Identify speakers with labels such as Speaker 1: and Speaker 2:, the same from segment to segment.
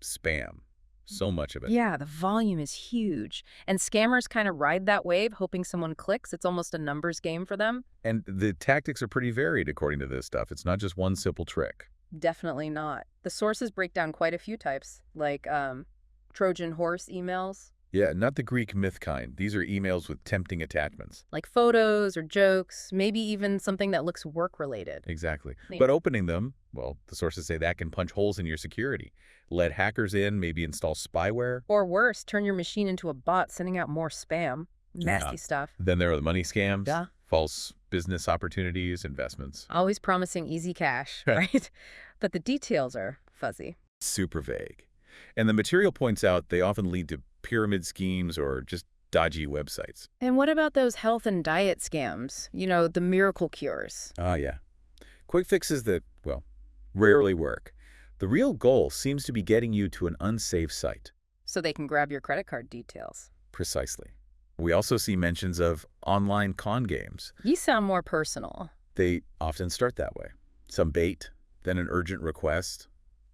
Speaker 1: spam. So much of it.
Speaker 2: Yeah, the volume is huge. And scammers kind of ride that wave, hoping someone clicks. It's almost a numbers game for them.
Speaker 1: And the tactics are pretty varied according to this stuff. It's not just one simple trick.
Speaker 2: Definitely not. The sources break down quite a few types, like Trojan horse emails,
Speaker 1: Yeah, not the Greek myth kind. These are emails with tempting attachments.
Speaker 2: like photos or jokes, maybe even something that looks work-related.
Speaker 1: Exactly.
Speaker 2: Yeah.
Speaker 1: But opening them, well, the sources say that can punch holes in your security. Let hackers in, maybe install spyware.
Speaker 2: Or worse, turn your machine into a bot sending out more spam. Nasty
Speaker 1: Yeah.
Speaker 2: stuff.
Speaker 1: Then there are the money scams,
Speaker 2: Yeah.
Speaker 1: false business opportunities, investments.
Speaker 2: Always promising easy cash, right? But the details are fuzzy.
Speaker 1: Super vague. And the material points out they often lead to pyramid schemes or just dodgy websites.
Speaker 2: And what about those health and diet scams? You know, the miracle cures.
Speaker 1: Ah, yeah. Quick fixes that, well, rarely work. The real goal seems to be getting you to an unsafe site.
Speaker 2: So they can grab your credit card details.
Speaker 1: Precisely. We also see mentions of online con games.
Speaker 2: You sound more personal.
Speaker 1: They often start that way. Some bait, then an urgent request,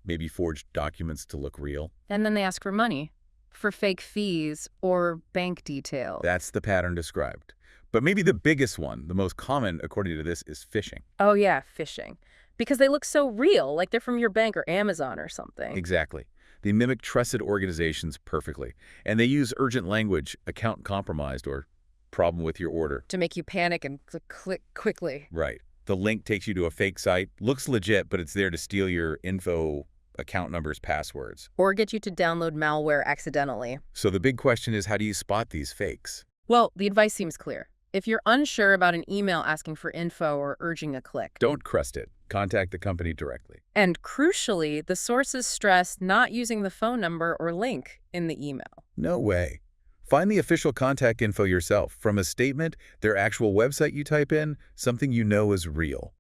Speaker 1: maybe forged documents to look real.
Speaker 2: And then they ask for money, for fake fees or bank details.
Speaker 1: That's the pattern described. But maybe the biggest one, the most common according to this, is phishing.
Speaker 2: Oh yeah, phishing. Because they look so real, like they're from your bank or Amazon or something.
Speaker 1: Exactly. They mimic trusted organizations perfectly. And they use urgent language, account compromised, or problem with your order.
Speaker 2: To make you panic and click quickly.
Speaker 1: Right. The link takes you to a fake site, looks legit, but it's there to steal your info, account numbers, passwords.
Speaker 2: Or get you to download malware accidentally.
Speaker 1: So the big question is, how do you spot these fakes?
Speaker 2: Well, the advice seems clear. If you're unsure about an email asking for info or urging a click.
Speaker 1: Don't trust it. Contact the company directly.
Speaker 2: And crucially, the sources stress not using the phone number or link in the email.
Speaker 1: No way. Find the official contact info yourself. From a statement, their actual website you type in, something you know is real.